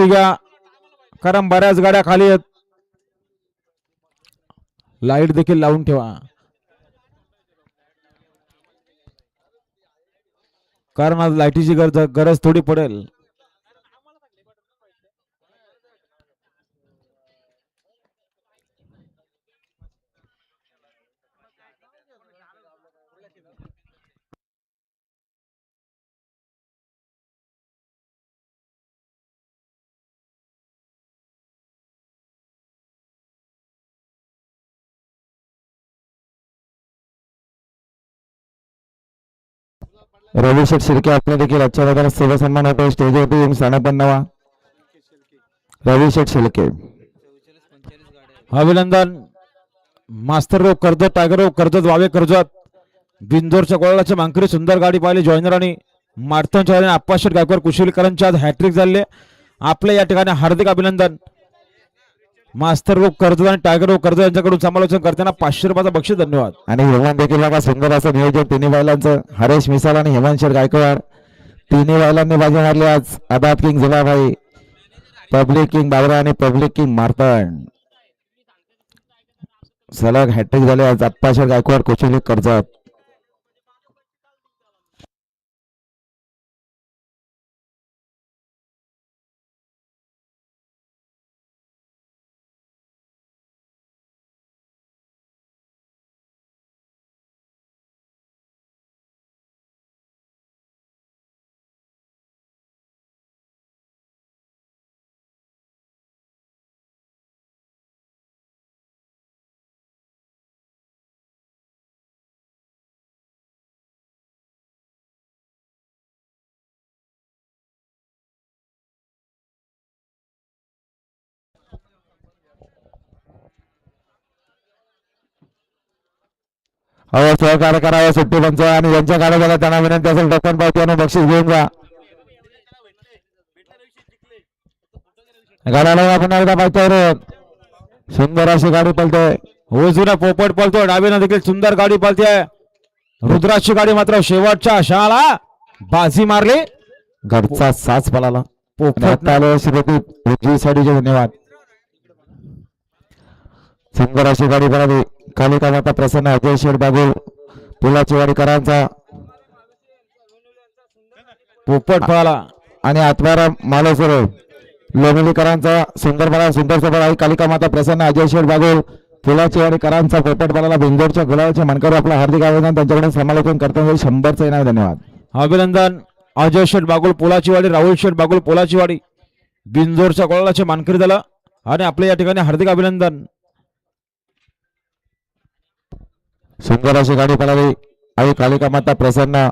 घ्या कारण बऱ्याच गाड्या खाली आहेत. लाईट देखील लावून ठेवा कारण आज लाईटीची गरज थोडी पडेल. रवी शेठ शिर्के आपले देखील आजच्या मैदानात सेवा सन्मान होतो. स्टेजवरती येऊन स्थानापन्न नवा रवी शेठ शिर्के. अभिनंदन. मास्तर रोग कर्जत, टायगर रोग कर्जत, वावे कर्जत, बिंदोरच्या गोळाच्या मांकरी सुंदर गाडी पाहिली. जॉइनर आणि मार्थन चौहान, आप्पाशेठ गायकवाड कुशलकरांचे आज हॅट्रिक झाले. आपले या ठिकाणी हार्दिक अभिनंदन. मास्तर रोग कर्जत आणि टायगर रोग कर्जत यांच्याकडून समालोचन करताना 500 रुपयाचा बक्षीस. धन्यवाद. आणि हेमंत देखील बघा सुंदर असं नियोजन तिन्ही बैलांचं. हरेश मिसाल आणि हेमंत शेठ गायकवाड तिन्ही बैलांनी बाजी मारली आज. आदात किंग जुलाभाई, पब्लिक किंग बाबरा आणि पब्लिक किंग मार्तंड सलग हॅट्रिक झाले आज. आप्पाशेठ गायकवाड कोचिंग कर्जत. सहकार्य करावं सुट्टी पंच आणि ज्यांच्या गाड्या झाल्या त्यांना विनंती असेल टोकन पावती आणि बक्षीस घेऊन जा. गाड्याला पुन्हा एकदा पाहिजे. सुंदर अशी गाडी पलते. ओझुरा पोपट पळतो. डावीनं देखील सुंदर गाडी पळते. रुद्राची गाडी मात्र शेवटच्या क्षणाला बाजी मारली. घरचा साच पळाला. पोपट श्रीपती उजवीसाठी धन्यवाद. सुंदर अशी गाडी पळाली. कालिका माता प्रसन्न, अजय शेठ बागुल, पुलाची वाडीकरांचा पोपट पळाला आणि आत्माराम मालोसर लोणीकरांचा सुंदर पळा. सुंदर सोबत आहे कालिका माता प्रसन्न, अजय शेठ बागुल, पुलाची वाडीकरांचा पोपट पळाला. बिंदोरच्या गुलाबाच्या मानकरी आपलं हार्दिक अभिनंदन. त्यांच्याकडून समालोचन करताना 100चं इनाम. धन्यवाद. अभिनंदन. अजय शेठ बागुल पुलाची वाडी, राहुल शेठ बागुल पुलाची वाडी, बिंदोरच्या गोळाचे मानकरी झालं आणि आपल्या या ठिकाणी हार्दिक अभिनंदन. सुंदर अशी गाडी पळाली. आई कालिका माता प्रसन्न,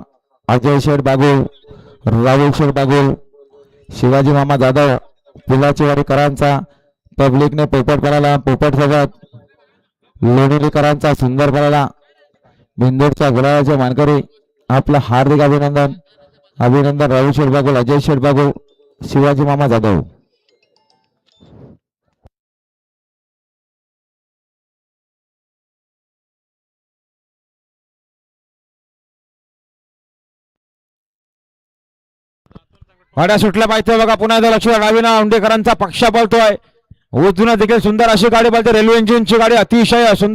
अजय शेठ बागुल, राहुल शेठ बागुल, शिवाजी मामा जाधव, पुलाची वाडीकरांचा पब्लिकने पोपट पळाला. पोपट सोबत लोणीकरांचा सुंदर पळाला. बिंदोरच्या गुलाबाचे मानकरी आपलं हार्दिक अभिनंदन. अभिनंदन राहुल शेठ बागुल, अजय शेठ बागुल, शिवाजी मामा जाधव. गाड्या सुटल्या पाहिजे बघा. पुन्हा एकदा लक्ष द्या. डावीना उंडेकरांचा पक्षा पळतोय. उजून देखील सुंदर अशी गाडी पळते. रेल्वे इंजिनची गाडी अतिशय सुंदर